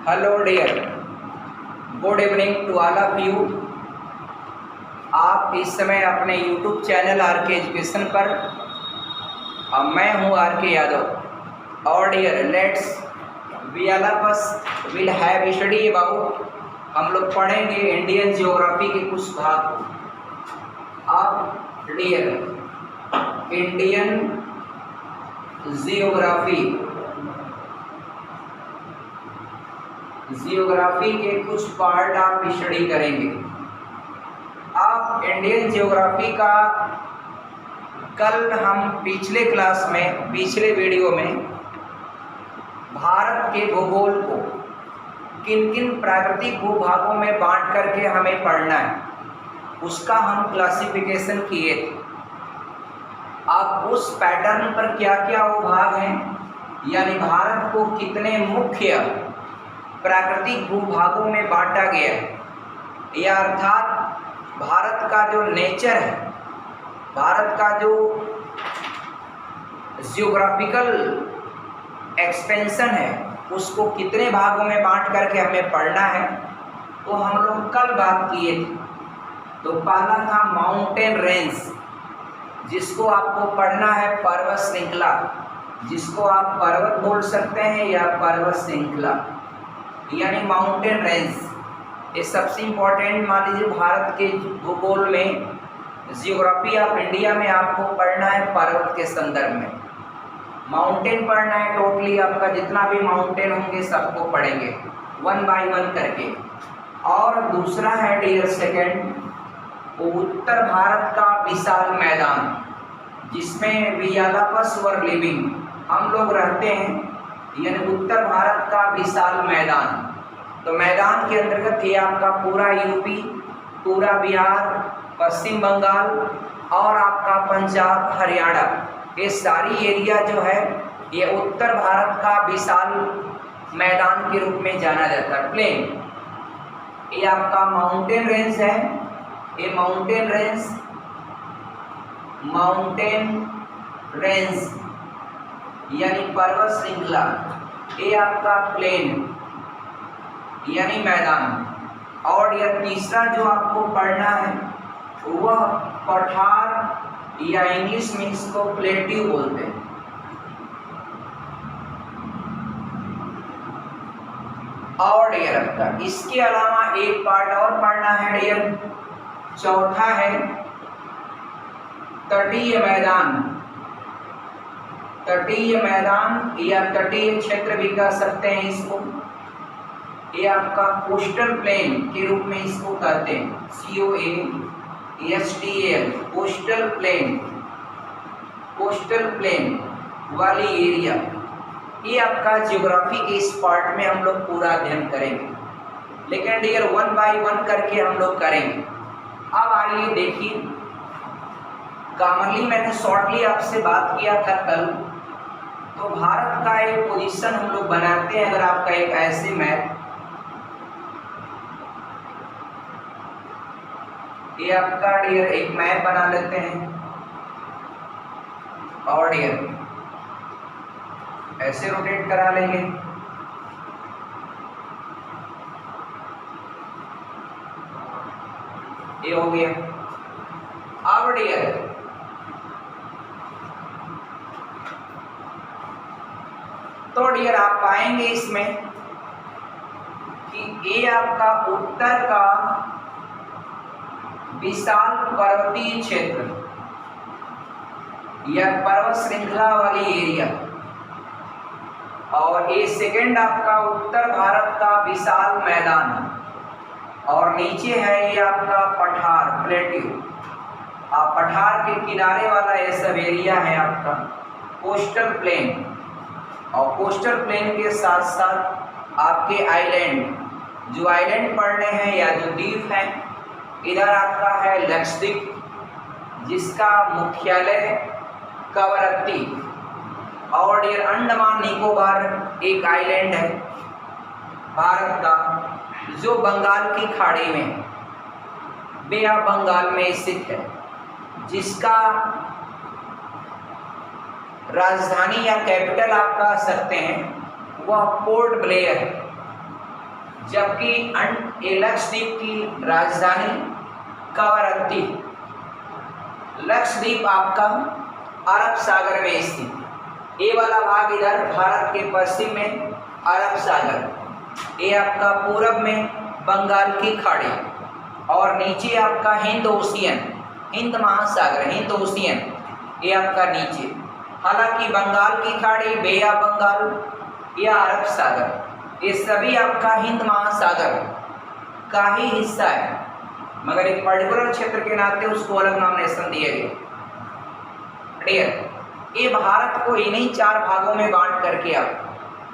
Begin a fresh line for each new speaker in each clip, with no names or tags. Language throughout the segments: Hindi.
Hello dear, good evening to all of you. आप इस समय अपने YouTube channel R K education पर, मैं हूं आर के यादव। और dear, let's we all of us will have study about, हम लोग पढ़ेंगे इंडियन जियोग्राफी के कुछ भाग। आप डियर, इंडियन जियोग्राफी के कुछ पार्ट आप स्टडी करेंगे। आप इंडियन जियोग्राफी का कल हम पिछले क्लास में, पिछले वीडियो में भारत के भूगोल को किन किन प्राकृतिक भूभागों में बांट करके हमें पढ़ना है, उसका हम क्लासिफिकेशन किए थे। अब उस पैटर्न पर क्या क्या वो भाग हैं, यानी भारत को कितने मुख्य प्राकृतिक भूभागों में बांटा गया है, या अर्थात भारत का जो नेचर है, भारत का जो जियोग्राफिकल एक्सपेंशन है, उसको कितने भागों में बांट करके हमें पढ़ना है, तो हम लोग कल बात किए थे। तो पहला था माउंटेन रेंज, जिसको आपको पढ़ना है पर्वत श्रृंखला, जिसको आप पर्वत बोल सकते हैं या पर्वत श्रृंखला, यानी माउंटेन रेंज। ये सबसे इम्पोर्टेंट मान लीजिए भारत के भूगोल में, जियोग्राफी ऑफ इंडिया में आपको पढ़ना है पर्वत के संदर्भ में। माउंटेन पढ़ना है, टोटली आपका जितना भी माउंटेन होंगे सबको पढ़ेंगे 1 बाय 1 करके। और दूसरा है डियर सेकेंड, उत्तर भारत का विशाल मैदान, जिसमें we all of us were living, हम लोग रहते हैं, यानी उत्तर भारत का विशाल मैदान। तो मैदान के अंतर्गत ये आपका पूरा यूपी, पूरा बिहार, पश्चिम बंगाल और आपका पंजाब, हरियाणा, ये सारी एरिया जो है ये उत्तर भारत का विशाल मैदान के रूप में जाना जाता है, प्लेन। ये आपका माउंटेन रेंज है, ये माउंटेन रेंज यानी पर्वत श्रृंखला, ये आपका प्लेन यानी मैदान। और यह तीसरा जो आपको पढ़ना है वह पठार, या इंग्लिश में इसको प्लेट्यू बोलते हैं। और डियर आपका इसके अलावा एक पार्ट और पढ़ना है डियर, चौथा है तटीय मैदान। तटीय मैदान या तटीय क्षेत्र भी कह सकते हैं इसको। ये आपका कोस्टल प्लेन के रूप में इसको कहते हैं, COASTAL, कोस्टल प्लेन वाली एरिया। ये आपका जियोग्राफी के इस पार्ट में हम लोग पूरा अध्ययन करेंगे, लेकिन डियर 1 बाय 1 करके हम लोग करेंगे। अब आइए देखिए, कॉमनली मैंने शॉर्टली आपसे बात किया था कल, तो भारत का एक पोजीशन हम लोग बनाते हैं। अगर आपका एक ऐसे मैप, ये आपका डियर एक मैप बना लेते हैं, और डियर ऐसे रोटेट करा लेंगे। ये हो गया। अब डियर तो डियर आप पाएंगे इसमें कि ये आपका उत्तर का विशाल पर्वतीय क्षेत्र या पर्वत श्रृंखला वाली एरिया, और ये सेकंड आपका उत्तर भारत का विशाल मैदान, और नीचे है ये आपका पठार, प्लेट्यू। आप पठार के किनारे वाला ये सब एरिया है आपका कोस्टल प्लेन, और कोस्टल प्लेन के साथ साथ आपके आइलैंड, जो आइलैंड पड़ने हैं या जो द्वीप हैं, इधर आपका है लक्षद्वीप, जिसका मुख्यालय कवरत्ती। और ये अंडमान निकोबार एक आइलैंड है भारत का, जो बंगाल की खाड़ी में, बे ऑफ बंगाल में स्थित है, जिसका राजधानी या कैपिटल आप कह सकते हैं वह पोर्ट ब्लेयर है। जबकि ये लक्षद्वीप की राजधानी कवरत्ती। लक्षद्वीप आपका अरब सागर में स्थित, ये वाला भाग इधर भारत के पश्चिम में अरब सागर, ये आपका पूरब में बंगाल की खाड़ी और नीचे आपका हिंद ओशियन, हिंद महासागर, हिंद ओशियन, ये आपका नीचे। हालांकि बंगाल की खाड़ी, बे ऑफ बंगाल या अरब सागर, ये सभी आपका हिंद महासागर का ही हिस्सा है, मगर एक पर्टिकुलर क्षेत्र के नाते उसको अलग नॉमिनेशन दिया गया। क्लियर? ये भारत को इन्हीं 4 भागों में बांट करके आप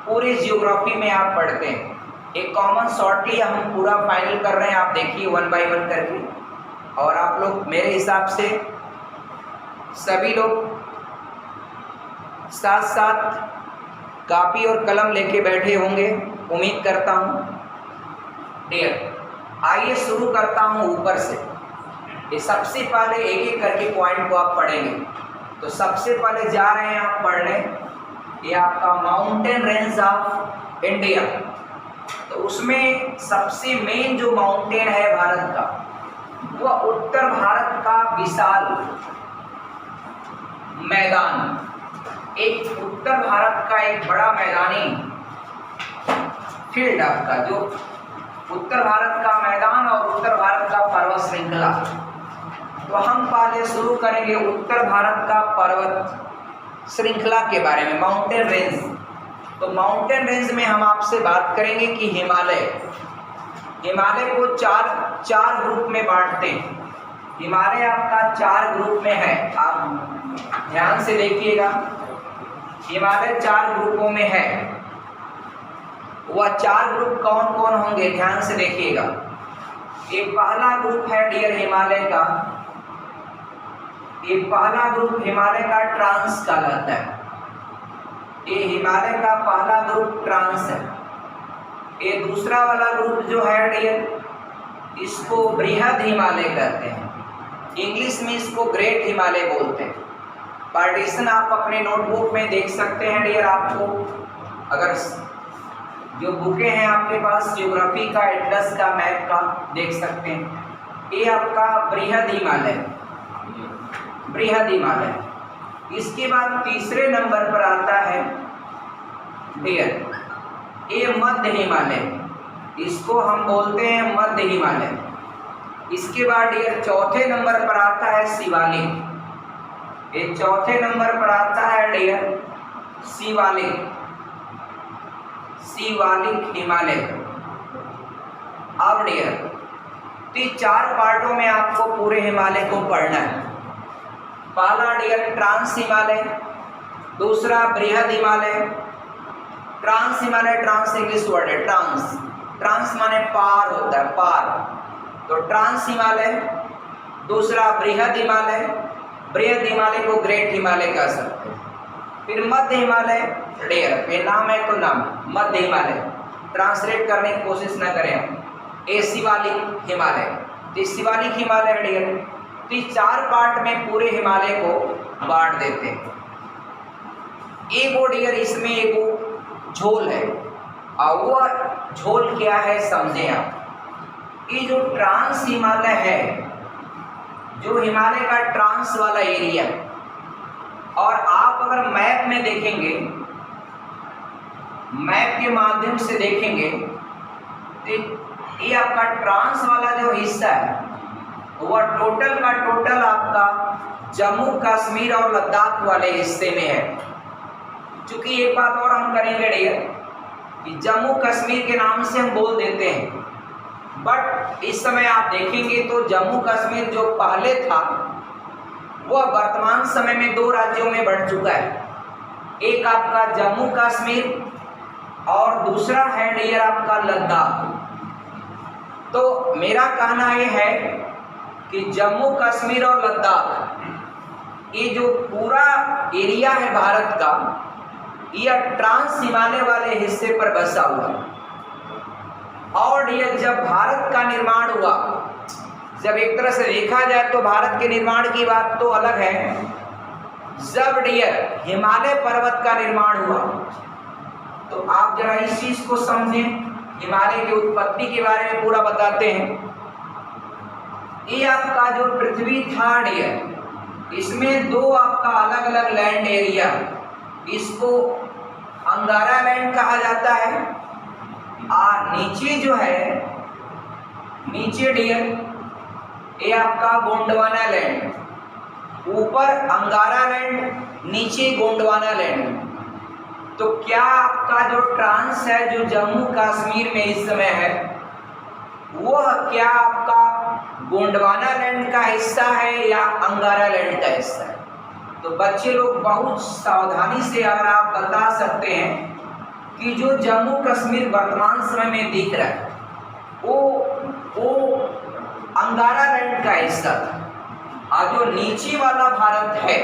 पूरी जियोग्राफी में आप पढ़ते हैं। एक कॉमन शॉर्टली हम पूरा फाइनल कर रहे हैं, आप देखिए 1 बाय 1 करके। और आप लोग मेरे हिसाब से सभी लोग साथ साथ कापी और कलम लेके बैठे होंगे, उम्मीद करता हूँ। क्लियर? आइए शुरू करता हूँ ऊपर से। ये सबसे पहले एक एक करके पॉइंट को आप पढ़ेंगे। तो सबसे पहले जा रहे हैं आप पढ़ने, ये आपका माउंटेन रेंज ऑफ इंडिया। तो उसमें सबसे मेन जो माउंटेन है भारत का, वह उत्तर भारत का विशाल मैदान, एक उत्तर भारत का एक बड़ा मैदानी फील्ड आपका, जो उत्तर भारत का मैदान और उत्तर भारत का पर्वत श्रृंखला। तो हम पहले शुरू करेंगे उत्तर भारत का पर्वत श्रृंखला के बारे में, माउंटेन रेंज। तो माउंटेन रेंज में हम आपसे बात करेंगे कि हिमालय को चार ग्रुप में बांटते हैं। हिमालय आपका 4 ग्रुप में है, आप ध्यान से देखिएगा। हिमालय 4 ग्रुपों में है। वह 4 ग्रुप कौन कौन होंगे, ध्यान से देखिएगा। एक पहला ग्रुप है डियर हिमालय का, एक पहला ग्रुप हिमालय का ट्रांस कहलाता है। ये हिमालय का पहला ग्रुप ट्रांस है। ये दूसरा वाला ग्रुप जो है डियर, इसको बृहद हिमालय कहते हैं, इंग्लिश में इसको ग्रेट हिमालय बोलते हैं। पार्टीशन आप अपने नोटबुक में देख सकते हैं डियर। आपको अगर जो बुकें हैं आपके पास ज्योग्राफी का, एटलस का, मैप का, देख सकते हैं। ये आपका बृहद हिमालय, बृहद हिमालय। इसके बाद तीसरे नंबर पर आता है डियर ये मध्य हिमालय, इसको हम बोलते हैं मध्य हिमालय। इसके बाद डियर चौथे नंबर पर आता है शिवालिक। ये चौथे नंबर पर आता है डियर शिवालिक, शिवालिक हिमालय। अब डियर 4 पार्टों में आपको पूरे हिमालय को पढ़ना है। पहला डियर ट्रांस हिमालय, दूसरा बृहद Himalaya. Trans Himalaya, trans English word है, ट्रांस, ट्रांस माने पार होता है, पार। तो ट्रांस हिमालय, दूसरा बृहद हिमालय, बृहद हिमालय को ग्रेट हिमालय कह सकते हैं। फिर मध्य हिमालय डियर, ये नाम है तो नाम, मध्य हिमालय, ट्रांसलेट करने की कोशिश न करें हम। ये शिवालिक हिमालय, तो शिवालिक हिमालय डियर, तो 4 पार्ट में पूरे हिमालय को बांट देते हैं। एगो डियर इसमें एगो झोल है, और वह झोल क्या है समझें आप। ये जो ट्रांस हिमालय है, जो हिमालय का ट्रांस वाला एरिया, और आप अगर मैप में देखेंगे, मैप के माध्यम से देखेंगे, तो ये आपका ट्रांस वाला जो हिस्सा है वह टोटल का टोटल आपका जम्मू कश्मीर और लद्दाख वाले हिस्से में है। चूंकि एक बात और हम करेंगे डियर कि जम्मू कश्मीर के नाम से हम बोल देते हैं, बट इस समय आप देखेंगे तो जम्मू कश्मीर जो पहले था वह वर्तमान समय में 2 राज्यों में बढ़ चुका है। एक आपका जम्मू कश्मीर और दूसरा है डियर आपका लद्दाख। तो मेरा कहना यह है कि जम्मू कश्मीर और लद्दाख, ये जो पूरा एरिया है भारत का, यह ट्रांस हिमालय वाले हिस्से पर बसा हुआ। और यह जब भारत का निर्माण हुआ, जब एक तरह से देखा जाए तो भारत के निर्माण की बात तो अलग है, जब डियर हिमालय पर्वत का निर्माण हुआ, तो आप जरा इस चीज को समझें हिमालय की उत्पत्ति के बारे में पूरा बताते हैं। ये आपका जो पृथ्वी था डियर, इसमें दो आपका अलग अलग लैंड एरिया, इसको अंगारा लैंड कहा जाता है, और नीचे जो है, नीचे डियर ये आपका गोंडवाना लैंड, ऊपर अंगारा लैंड, नीचे गोंडवाना लैंड। तो क्या आपका जो ट्रांस है जो जम्मू कश्मीर में इस समय है, वह क्या आपका गोंडवाना लैंड का हिस्सा है या अंगारा लैंड का हिस्सा है? तो बच्चे लोग बहुत सावधानी से अगर आप बता सकते हैं कि जो जम्मू कश्मीर वर्तमान समय में दिख रहा है वो अंगारा लैंड का हिस्सा था, और जो नीचे वाला भारत है,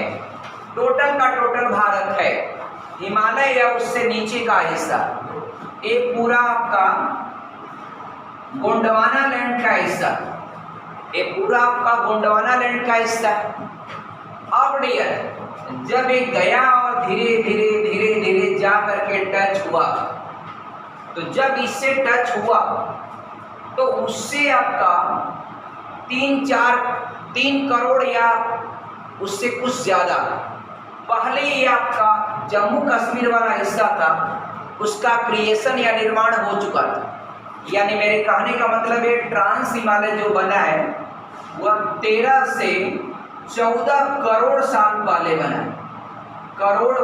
टोटल का टोटल भारत है, हिमालय या उससे नीचे का हिस्सा, ये पूरा आपका गोंडवाना लैंड का हिस्सा, ये पूरा आपका गोंडवाना लैंड का हिस्सा। अब डियर जब ये गया और धीरे धीरे धीरे धीरे जा करके टच हुआ, तो जब इससे टच हुआ तो उससे आपका 3 करोड़ या उससे कुछ ज़्यादा पहले ये आपका जम्मू कश्मीर वाला हिस्सा था, उसका क्रिएशन या निर्माण हो चुका था। यानी मेरे कहने का मतलब है ट्रांस हिमालय जो बना है वह 13 से 14 करोड़ साल पहले बना है, करोड़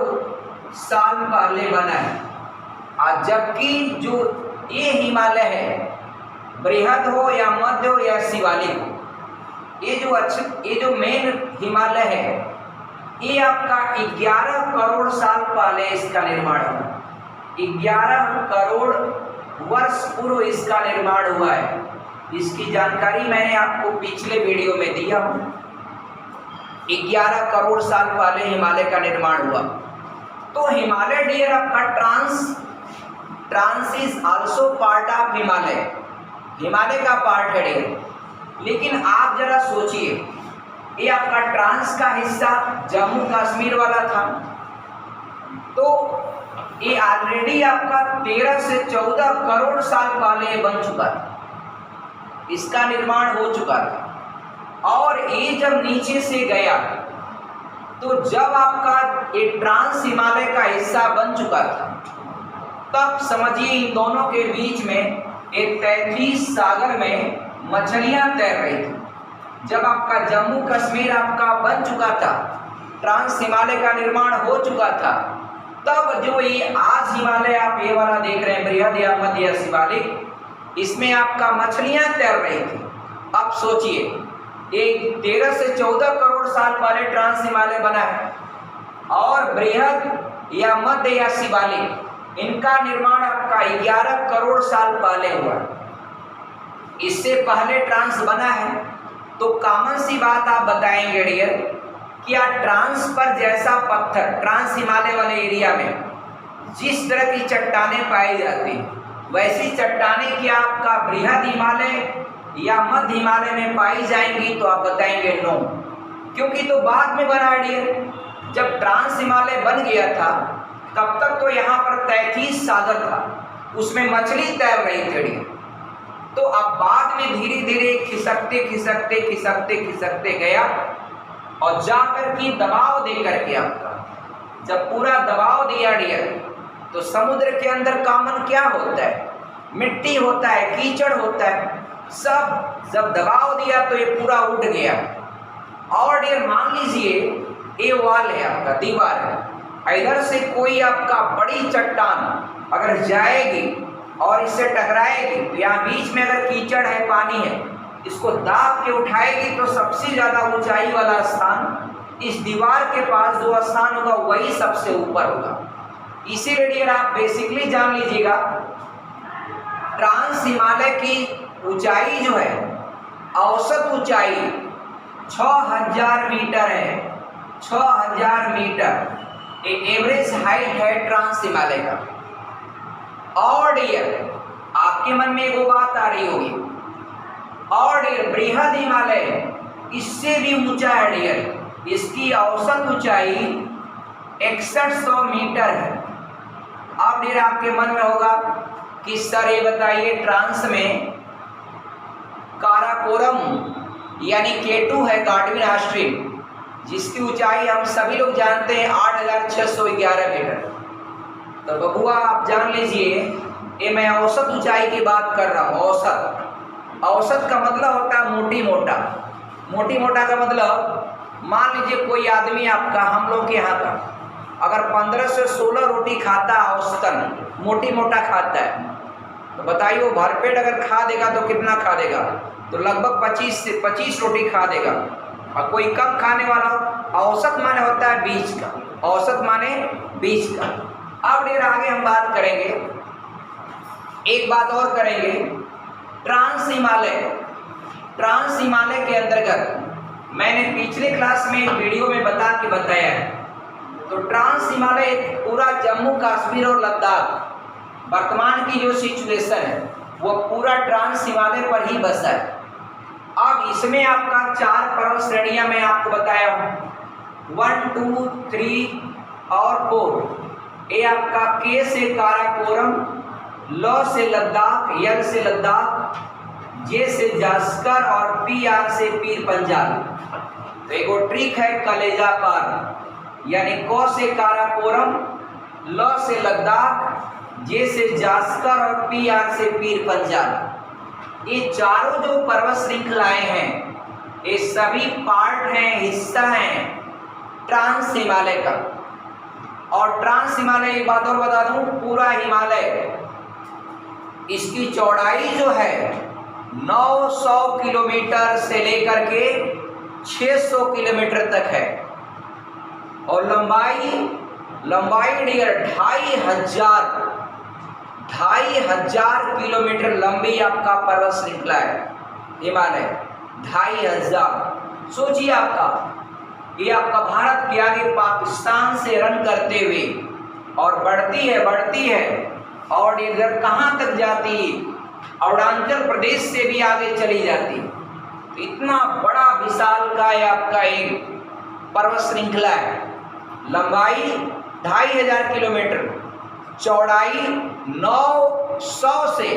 साल पहले बना है। और जबकि जो ये हिमालय है, बृहद हो या मध्य हो या शिवालिक हो, ये जो मेन हिमालय है, ये आपका 11 करोड़ साल पहले इसका निर्माण हुआ। 11 करोड़ वर्ष पूर्व इसका निर्माण हुआ है। इसकी जानकारी मैंने आपको पिछले वीडियो में दिया हूँ। 11 करोड़ साल पहले हिमालय का निर्माण हुआ। तो हिमालय डियर आपका trans is also part of Himalaya, Himalaya का पार्ट है डियर। लेकिन आप जरा सोचिए, ये आपका ट्रांस का हिस्सा जम्मू कश्मीर वाला था, तो ये ऑलरेडी आपका 13 से 14 करोड़ साल पहले बन चुका था, इसका निर्माण हो चुका था। और ये जब नीचे से गया तो जब आपका ये ट्रांस हिमालय का हिस्सा बन चुका था, तब समझिए इन दोनों के बीच में एक 33 सागर में मछलियां तैर रही थी। जब आपका जम्मू कश्मीर आपका बन चुका था, ट्रांस हिमालय का निर्माण हो चुका था, तब जो ये आज हिमालय आप ये वाला देख रहे हैं, बृहद या मध्य या शिवालिक, इसमें आपका मछलियां तैर रही थी। अब सोचिए, ये 13 से 14 करोड़ साल पहले ट्रांस हिमालय बना है, और बृहद या मध्य या शिवालिक, इनका निर्माण आपका 11 करोड़ साल पहले हुआ। इससे पहले ट्रांस बना है, तो कॉमन सी बात आप बताएंगे डियर, क्या ट्रांस पर जैसा पत्थर ट्रांस हिमालय वाले एरिया में जिस तरह की चट्टानें पाई जाती, वैसी चट्टानें क्या आपका बृहद हिमालय या मध्य हिमालय में पाई जाएंगी? तो आप बताएंगे नो, क्योंकि तो बाद में बना डियर। जब ट्रांस हिमालय बन गया था, तब तक तो यहाँ पर 33 सागर था, उसमें मछली तैर रही थी डियर। तो अब बाद में धीरे धीरे खिसकते खिसकते खिसकते खिसकते गया, और जाकर के दबाव दे करके आपका जब पूरा दबाव दिया डियर, तो समुद्र के अंदर कॉमन क्या होता है? मिट्टी होता है, कीचड़ होता है, सब जब दबाव दिया तो ये पूरा उठ गया। और डियर मान लीजिए ये वाल है आपका, दीवार है, इधर से कोई आपका बड़ी चट्टान अगर जाएगी और इससे टकराएगी, तो यहाँ बीच में अगर कीचड़ है, पानी है, इसको दाब के उठाएगी, तो सबसे ज़्यादा ऊंचाई वाला स्थान इस दीवार के पास जो स्थान होगा वही सबसे ऊपर होगा। इसीलिए डियर आप बेसिकली जान लीजिएगा, ट्रांस हिमालय की ऊंचाई जो है, औसत ऊंचाई 6000 मीटर है। 6000 मीटर एवरेज हाइट है ट्रांस हिमालय का। और डियर आपके मन में वो बात आ रही होगी, और डियर बृहद हिमालय इससे भी ऊंचा है डियर, इसकी औसत ऊंचाई 6100 मीटर है। अब डियर आपके मन में होगा कि सर ये बताइए ट्रांस में काराकोरम यानी K2 है कार्डविन ऑस्ट्रिन, जिसकी ऊंचाई हम सभी लोग जानते हैं 8611 मीटर। तो बबुआ आप जान लीजिए, ये मैं औसत ऊंचाई की बात कर रहा हूँ। औसत का मतलब होता है मोटी मोटा। मोटी मोटा का मतलब मान लीजिए कोई आदमी आपका, हम लोग के यहाँ का, अगर 15 से 16 रोटी खाता है औसतन, मोटी मोटा खाता है, तो बताइए वो भरपेट अगर खा देगा तो कितना खा देगा? तो लगभग 25 से 25 रोटी खा देगा। और कोई कम खाने वाला, औसत माने होता है बीच का, औसत माने बीच का। अब देर आगे हम बात करेंगे, एक बात और करेंगे, ट्रांस हिमालय के अंतर्गत मैंने पिछले क्लास में एक वीडियो में बताया है। तो ट्रांस हिमालय एक पूरा जम्मू कश्मीर और लद्दाख, वर्तमान की जो सिचुएशन है वो पूरा ट्रांस हिमालय पर ही बसा है। अब इसमें आपका 4 पर्वत श्रेणियां मैं आपको बताया हूँ, 1, 2, 3 और 4। ये आपका K से काराकोरम, ल से लद्दाख, यल से लद्दाख, J से जास्कर और PR से पीर पंजाल। तो एक और ट्रिक है कलेजा पार, यानी क से काराकोरम, ल से लद्दाख, J से जास्कर और PR से पीर पंजाल। ये चारों जो पर्वत श्रृंखलाएं हैं ये सभी पार्ट हैं, हिस्सा हैं ट्रांस हिमालय का। और ट्रांस हिमालय, एक बात और बता दूं, पूरा हिमालय, इसकी चौड़ाई जो है 900 किलोमीटर से लेकर के 600 किलोमीटर तक है। और लंबाई डियर 2500 किलोमीटर लंबी आपका पर्वत श्रृंखला है हिमालय, 2500। सोचिए आपका, ये आपका भारत के आगे पाकिस्तान से रन करते हुए और बढ़ती है और इधर कहाँ तक जाती है, अरुणाचल प्रदेश से भी आगे चली जाती है। तो इतना बड़ा विशाल का ये आपका एक पर्वत श्रृंखला है। लंबाई 2500 किलोमीटर, चौड़ाई 900 से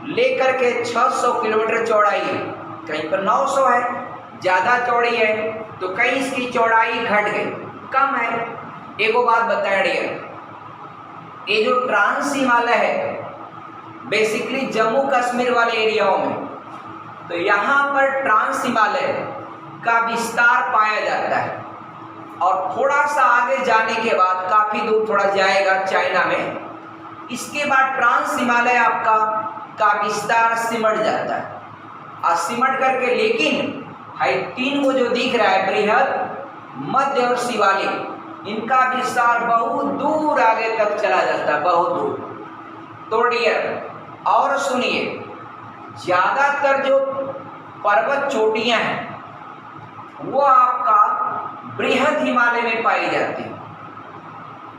लेकर के 600 किलोमीटर चौड़ाई। कहीं पर 900 है, ज़्यादा चौड़ी है, तो कहीं इसकी चौड़ाई घट गई, कम है। एक बात बताया डियर, ये जो ट्रांस हिमालय है बेसिकली जम्मू कश्मीर वाले एरियाओं में, तो यहाँ पर ट्रांस हिमालय का विस्तार पाया जाता है। और थोड़ा सा आगे जाने के बाद, काफ़ी दूर थोड़ा जाएगा चाइना में, इसके बाद ट्रांस हिमालय आपका का विस्तार सिमट जाता है। और सिमट करके, लेकिन है 3 को जो दिख रहा है, बृहद, मध्य और शिवालिक, इनका विस्तार बहुत दूर आगे तक चला जाता है, बहुत दूर। तो डियर और सुनिए, ज़्यादातर जो पर्वत चोटियां हैं वो आपका बृहद हिमालय में पाई जाती है,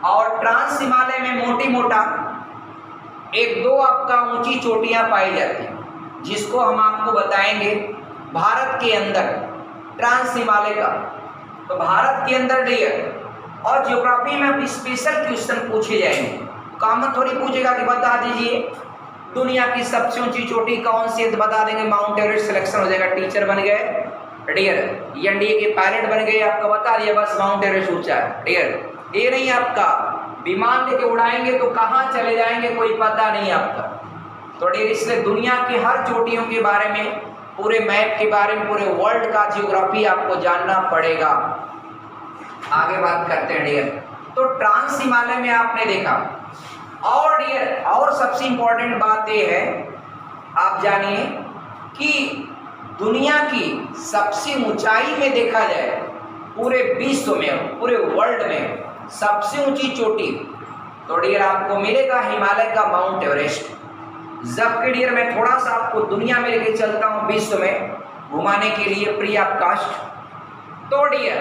और ट्रांस हिमालय में मोटी मोटा 1-2 आपका ऊंची चोटियां पाई जाती हैं, जिसको हम आपको बताएंगे भारत के अंदर ट्रांस हिमालय का। तो भारत के अंदर डियर, और ज्योग्राफी में अब स्पेशल क्वेश्चन पूछे जाएंगे, कॉमन थोड़ी पूछेगा कि बता दीजिए दुनिया की सबसे ऊंची चोटी कौन सी है, तो बता देंगे माउंट एवरेस्ट। सिलेक्शन हो जाएगा, टीचर बन गए डियर, एनडीए के पायलट बन गए, आपका बता दिया बस माउंट एवरेस्ट ऊंचा है डियर। ये नहीं आपका विमान लेके उड़ाएंगे तो कहाँ चले जाएंगे कोई पता नहीं आपका। तो डियर इसलिए दुनिया की हर चोटियों के बारे में, पूरे मैप के बारे में, पूरे वर्ल्ड का ज्योग्राफी आपको जानना पड़ेगा। आगे बात करते हैं डियर। तो ट्रांस हिमालय में आपने देखा, और डियर और सबसे इंपॉर्टेंट बात ये है, आप जानिए कि दुनिया की सबसे ऊंचाई में देखा जाए पूरे विश्व में, पूरे वर्ल्ड में सबसे ऊंची चोटी, तो डियर आपको मिलेगा हिमालय का माउंट एवरेस्ट। जबकि डियर मैं थोड़ा सा आपको दुनिया में लेके चलता हूँ, विश्व में घुमाने के लिए फ्री ऑफ कास्ट। तो डियर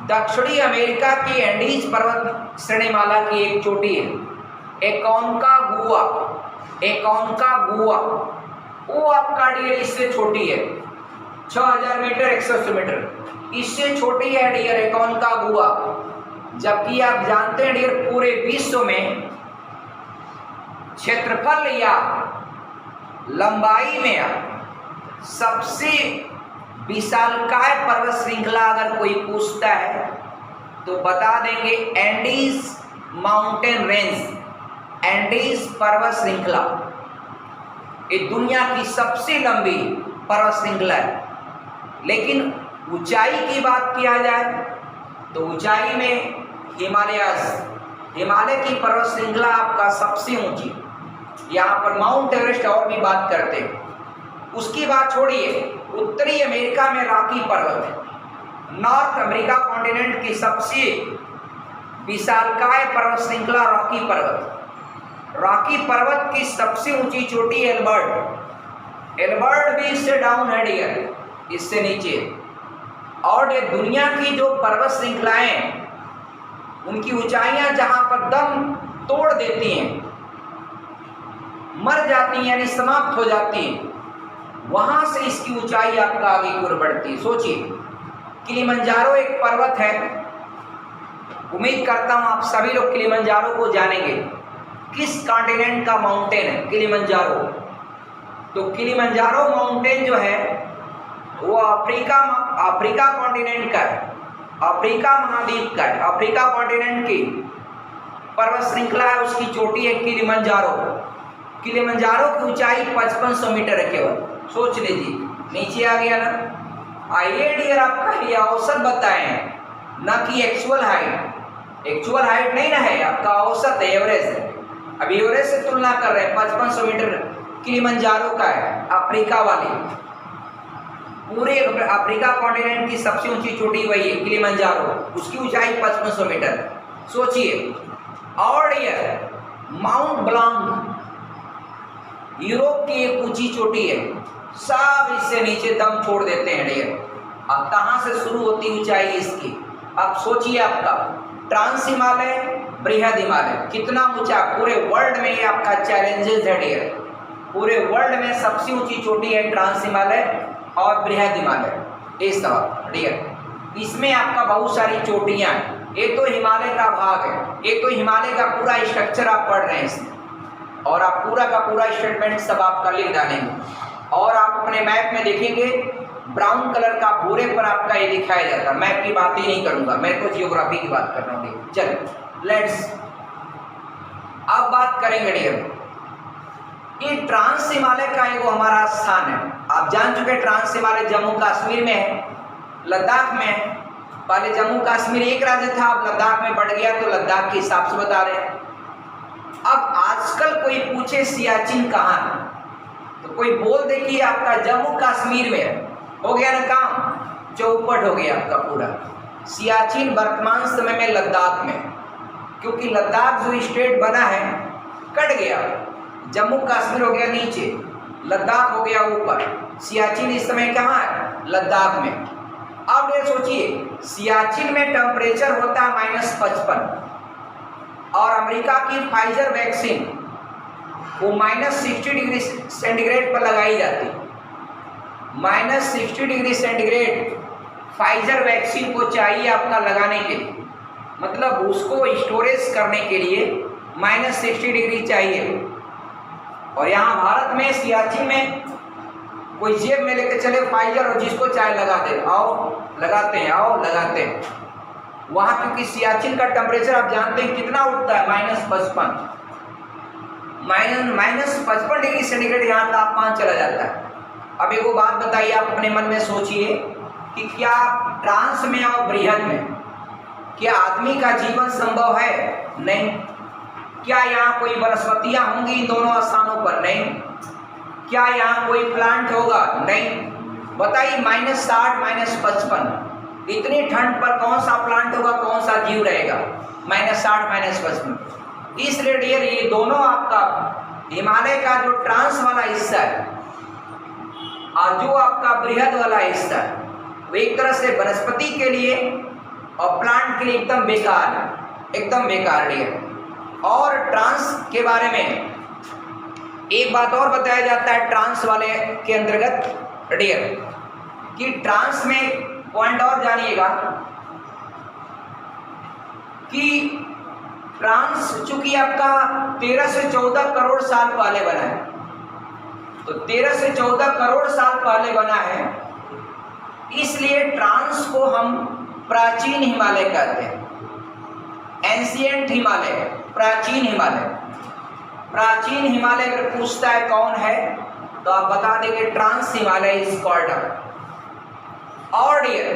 दक्षिणी अमेरिका की एंडीज पर्वत श्रेणीमाला की एक चोटी है, एकोनकागुआ, वो आपका डियर इससे छोटी है, 6000 मीटर 180 मीटर, इससे छोटी है डियर एकोनकागुआ। जबकि आप जानते हैं डियर पूरे विश्व में क्षेत्रफल या लंबाई में सबसे विशालकाय पर्वत श्रृंखला अगर कोई पूछता है तो बता देंगे एंडीज माउंटेन रेंज, एंडीज पर्वत श्रृंखला। ये दुनिया की सबसे लंबी पर्वत श्रृंखला है। लेकिन ऊंचाई की बात किया जाए तो ऊंचाई में हिमालय की पर्वत श्रृंखला आपका सबसे ऊंची, यहाँ पर माउंट एवरेस्ट और भी बात करते हैं। उसकी बात छोड़िए, उत्तरी अमेरिका में रॉकी पर्वत है। नॉर्थ अमेरिका कॉन्टिनेंट की सबसे विशालकाय पर्वत श्रृंखला रॉकी पर्वत। रॉकी पर्वत की सबसे ऊंची चोटी एल्बर्ट भी इससे डाउन है डियर, इससे नीचे। और ये दुनिया की जो पर्वत श्रृंखलाएं उनकी ऊंचाइयां जहां पर दम तोड़ देती हैं, मर जाती हैं यानी समाप्त हो जाती हैं, वहां से इसकी ऊंचाई आपका आगे की ओर बढ़ती है। सोचिए, किलिमंजारो एक पर्वत है। उम्मीद करता हूं आप सभी लोग किलिमंजारो को जानेंगे। किस कॉन्टिनेंट का माउंटेन है किलिमंजारो? तो किलिमंजारो माउंटेन जो है वो अफ्रीका कॉन्टिनेंट का है, अफ्रीका महाद्वीप का है। अफ्रीका कॉन्टिनेंट की पर्वत श्रृंखला है, उसकी चोटी है किलिमंजारो। किलिमंजारो की ऊंचाई 5500 मीटर है केवल। सोच लीजिए, नीचे आ गया ना। आइए डियर, आपका ये औसत बताएं, ना कि एक्चुअल हाइट। एक्चुअल हाइट नहीं ना है, आपका औसत है, एवरेज है। अब एवरेज से तुलना कर रहे हैं। 5500 मीटर किलिमंजारो का है, अफ्रीका वाली। पूरे अफ्रीका कॉन्टिनेंट की सबसे ऊंची चोटी वही है किलिमंजारो, उसकी ऊंचाई 5500 मीटर। सोचिए। और ये माउंट ब्लांक यूरोप की एक ऊंची चोटी है, सब इससे नीचे दम छोड़ देते हैं डियर। अब कहाँ से शुरू होती ऊंचाई इसकी? अब सोचिए, आपका ट्रांस हिमालय, बृहद हिमालय कितना ऊंचा पूरे वर्ल्ड में, ये आपका चैलेंजेस है डियर। पूरे वर्ल्ड में सबसे ऊंची चोटी है ट्रांस हिमालय और बृहद हिमालय। इस तरह डियर, इसमें आपका बहुत सारी चोटियां हैं। ये तो हिमालय का भाग है, ये तो हिमालय का पूरा स्ट्रक्चर आप पढ़ रहे हैं इसमें, और आप पूरा का पूरा स्टेटमेंट सब आपका लिख डालेंगे। और आप अपने मैप में देखेंगे ब्राउन कलर का भूरे पर आपका ये दिखाया जाता है। मैप की बात ही नहीं करूंगा, मैं तो जियोग्राफी की बात कर रहा हूँ। चलो लेट्स अब बात करेंगे डियर, ये ट्रांस हिमालय का एक हमारा स्थान है। आप जान चुके ट्रांस हिमालय जम्मू कश्मीर में है, लद्दाख में है। पहले जम्मू कश्मीर एक राज्य था, अब लद्दाख में बढ़ गया, तो लद्दाख के हिसाब से बता रहे हैं। अब आजकल कोई पूछे सियाचिन कहाँ है, तो कोई बोल दे कि आपका जम्मू कश्मीर में है, हो गया ना काम, चौपट हो गया आपका पूरा। सियाचिन वर्तमान समय में लद्दाख में, क्योंकि लद्दाख जो स्टेट बना है कट गया। जम्मू कश्मीर हो गया नीचे, लद्दाख हो गया ऊपर, सियाचिन इस समय कहाँ है? लद्दाख में। अब ये सोचिए, सियाचिन में टेम्परेचर होता है -55, और अमेरिका की फाइजर वैक्सीन वो -60 डिग्री सेंटीग्रेड पर लगाई जाती है। -60 डिग्री सेंटीग्रेड फाइजर वैक्सीन को चाहिए आपका लगाने के लिए, मतलब उसको स्टोरेज करने के लिए -60 डिग्री चाहिए। और यहाँ भारत में सियाचिन में कोई जेब में लेके चले फाइजर, और जिसको चाहे लगा दे, आओ लगाते हैं, आओ लगाते हैं। वहाँ क्योंकि सियाचिन का टेम्परेचर आप जानते हैं कितना उठता है, -55 -55 डिग्री सेंटीग्रेड यहाँ तापमान चला जाता है। अब एक वो बात बताइए, आप अपने मन में सोचिए कि क्या ट्रांस में और बृहद में क्या आदमी का जीवन संभव है? नहीं। क्या यहाँ कोई वनस्पतियाँ होंगी इन दोनों स्थानों पर? नहीं। क्या यहाँ कोई प्लांट होगा? नहीं। बताइए, -60 -55 इतनी ठंड पर कौन सा प्लांट होगा, कौन सा जीव रहेगा? -60 -55। इसलिए डियर, ये दोनों आपका हिमालय का जो ट्रांस वाला हिस्सा है और जो आपका बृहद वाला हिस्सा है, वो एक तरह से वनस्पति के लिए और प्लांट के लिए एकदम बेकार है, एकदम बेकार डियर। और ट्रांस के बारे में एक बात और बताया जाता है ट्रांस वाले के अंतर्गत डियर, कि ट्रांस में पॉइंट और जानिएगा कि ट्रांस चूंकि आपका 13 से 14 करोड़ साल पहले बना है, तो 13 से 14 करोड़ साल पहले बना है, इसलिए ट्रांस को हम प्राचीन हिमालय कहते हैं। एंशिएंट हिमालय, प्राचीन हिमालय। प्राचीन हिमालय अगर पूछता है कौन है तो आप बता देंगे ट्रांस हिमालय इज कॉल्ड। और डियर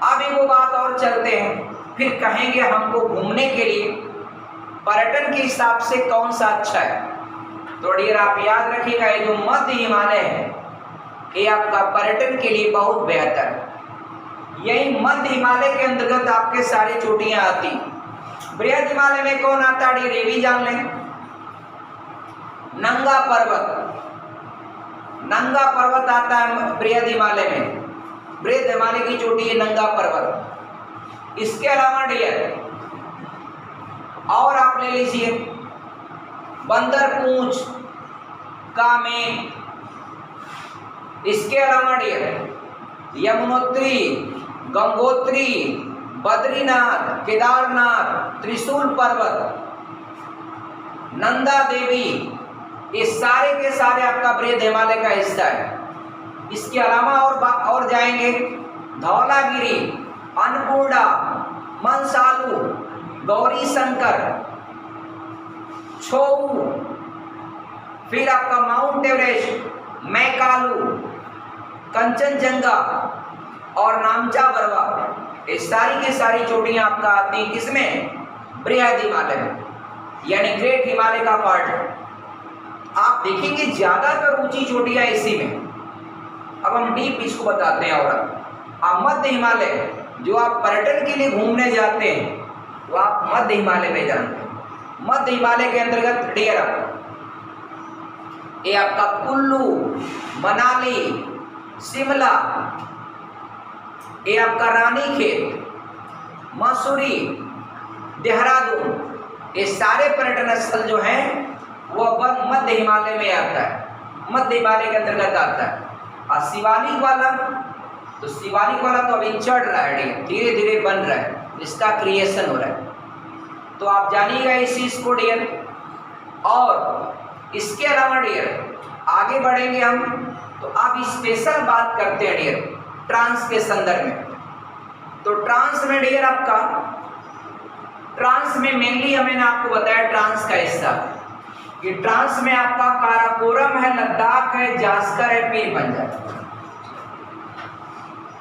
अब एक वो बात और चलते हैं, फिर कहेंगे हमको घूमने के लिए पर्यटन के हिसाब से कौन सा अच्छा है। तो डियर आप याद रखिएगा, ये जो मध्य हिमालय है ये आपका पर्यटन के लिए बहुत बेहतर है। यही मध्य हिमालय के अंतर्गत आपके सारी चोटियां आती। बृहद हिमालय में कौन आता है ये भी जान लें, नंगा पर्वत। नंगा पर्वत आता है बृहद हिमालय में। बृहद हिमालय की चोटी है नंगा पर्वत। इसके अलावा डियर और आप ले लीजिए बंदर पूंछ, कामें। इसके अलावा डियर यमुनोत्री, गंगोत्री, बद्रीनाथ, केदारनाथ, त्रिशूल पर्वत, नंदा देवी, ये सारे के सारे आपका बृहद हिमालय का हिस्सा है। इसके अलावा और जाएंगे धौलागिरी, अन्नपूर्णा, मंसालू, गौरी शंकर, छोऊ, फिर आपका माउंट एवरेस्ट, मैकालू, कंचनजंगा और नामचा बरवा। ये सारी की सारी चोटियां आपका आती हैं किसमें? बृहद हिमालय में, यानी ग्रेट हिमालय का पार्ट है। आप देखेंगे ज्यादातर ऊंची चोटियां इसी में। अब हम डीप इसको बताते हैं। और मध्य हिमालय जो आप पर्यटन के लिए घूमने जाते हैं वो आप मध्य हिमालय में जानते हैं। मध्य हिमालय के अंतर्गत डियर ये आपका कुल्लू, मनाली, शिमला, ये आपका रानीखेत, मसूरी, देहरादून, ये सारे पर्यटन स्थल जो हैं वो मध्य हिमालय में आता है, मध्य हिमालय के अंतर्गत आता है। और शिवालिक वाला, तो शिवालिक वाला तो अभी चढ़ रहा है, धीरे धीरे बन रहा है, इसका क्रिएशन हो रहा है। तो आप जानिएगा इस चीज को डियर। और इसके अलावा डियर आगे बढ़ेंगे हम, तो आप स्पेशल बात करते हैं डियर ट्रांस के संदर्भ में। तो ट्रांस में डियर आपका, ट्रांस में मेनली मैंने आपको बताया ट्रांस का हिस्सा कि ट्रांस में आपका काराकोरम है, लद्दाख है, जास्कर है, पीर पंजाब।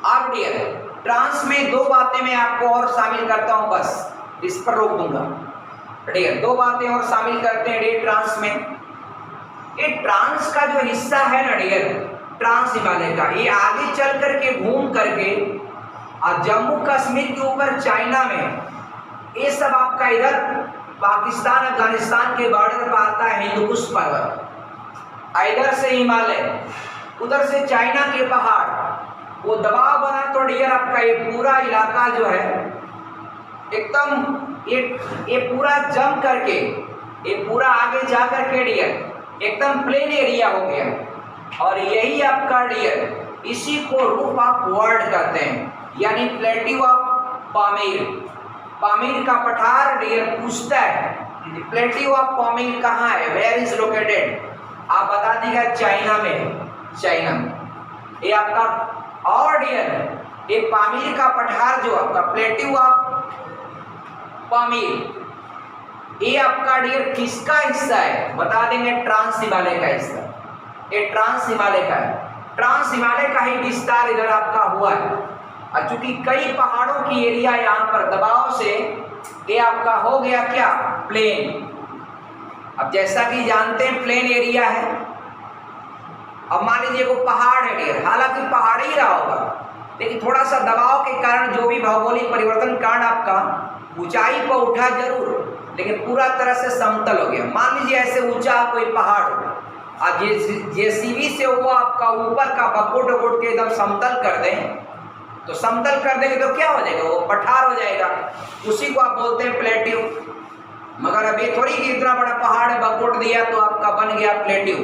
अब डियर ट्रांस में दो बातें मैं आपको और शामिल करता हूं, बस इस पर रोक दूंगा। डियर दो बातें और शामिल करते हैं डियर ट्रांस में। ये ट्रांस का जो हिस्सा है ना डियर, ट्रांस हिमालय का, ये आगे चल करके घूम करके और जम्मू कश्मीर के ऊपर चाइना में, ये सब आपका इधर पाकिस्तान अफगानिस्तान के बॉर्डर पर आता है हिंदुकुश पर्वत, इधर से हिमालय, उधर से चाइना के पहाड़, वो दबाव बना तो डियर आपका ये पूरा इलाका जो है एकदम ये पूरा जम करके, ये पूरा आगे जा करके डियर एकदम प्लेन एरिया हो गया। और यही आपका डियर, इसी को रूफ ऑफ वर्ल्ड कहते हैं, यानी प्लेट्यू ऑफ पामीर। पामीर का पठार डियर पूछता है प्लेट्यू ऑफ पामीर कहाँ है, वेयर इज लोकेटेड, आप बता दीजिएगा चाइना में है, चाइना में ये आपका। और डियर ये पामीर का पठार जो आपका प्लेट्यू ऑफ पामीर, ये आपका डियर किसका हिस्सा है, बता देंगे ट्रांस हिमालय का हिस्सा। ये ट्रांस हिमालय का है, ट्रांस हिमालय का ही विस्तार इधर आपका हुआ है। और चूंकि कई पहाड़ों की एरिया यहाँ पर दबाव से ये आपका हो गया क्या, प्लेन। अब जैसा कि जानते हैं प्लेन एरिया है। अब मान लीजिए वो पहाड़ है डियर, हालांकि पहाड़ ही रहा होगा, लेकिन थोड़ा सा दबाव के कारण जो भी भौगोलिक परिवर्तन कारण आपका ऊंचाई पर उठा जरूर, लेकिन पूरा तरह से समतल हो गया। मान लीजिए ऐसे ऊंचा कोई पहाड़ हो और जेसीबी से वो आपका ऊपर का बकोट वकोट के एकदम समतल कर दें, तो समतल कर देंगे तो क्या हो जाएगा, वो पठार हो जाएगा, उसी को आप बोलते हैं प्लेट्यू। मगर अब ये थोड़ी कि इतना बड़ा पहाड़ है, बकोट दिया तो आपका बन गया प्लेट्यू,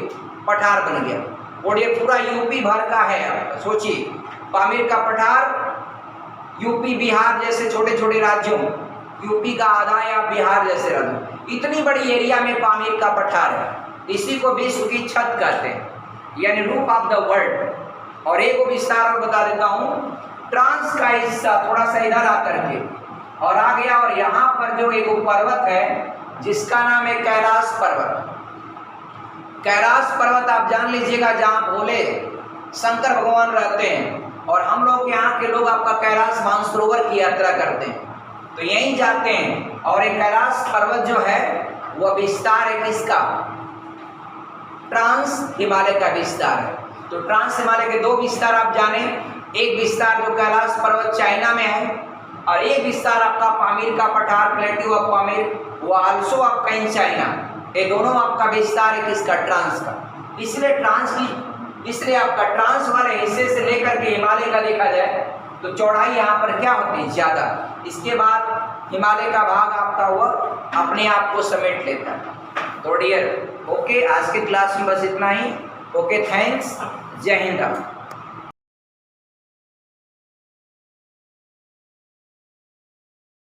पठार बन गया। और ये पूरा यूपी भर का है, सोचिए पामीर का पठार यूपी बिहार जैसे छोटे छोटे राज्यों यूपी का आधा या बिहार जैसे रख दो। इतनी बड़ी एरिया में पामीर का पठार है। इसी को विश्व की छत कहते हैं, यानी रूफ ऑफ द वर्ल्ड। और एक विस्तार और बता देता हूँ, ट्रांस का हिस्सा थोड़ा सा इधर आकर के और आ गया, और यहाँ पर जो एक पर्वत है जिसका नाम है कैलाश पर्वत। कैलाश पर्वत आप जान लीजिएगा, जहाँ भोले शंकर भगवान रहते हैं, और हम लोग यहाँ के लोग आपका कैलाश मानसरोवर की यात्रा करते हैं, तो यहीं जाते हैं। और एक कैलाश पर्वत जो है वह विस्तार है किसका? ट्रांस हिमालय का विस्तार है। तो ट्रांस हिमालय के दो विस्तार आप जाने, एक विस्तार जो कैलाश पर्वत चाइना में है, और एक विस्तार आपका पामीर का पठार, प्लेट्यू ऑफ पामीर, वो आल्सो आपका इन चाइना। ये दोनों आपका विस्तार है किसका? ट्रांस का। इसलिए आपका ट्रांस वाले हिस्से से लेकर के हिमालय का देखा जाए तो चौड़ाई यहाँ पर क्या होती है? ज़्यादा। इसके बाद हिमालय का भाग आपका हुआ अपने आप को समेट लेता है। तो डियर ओके, आज के क्लास में बस इतना ही। ओके, थैंक्स, जय हिंद।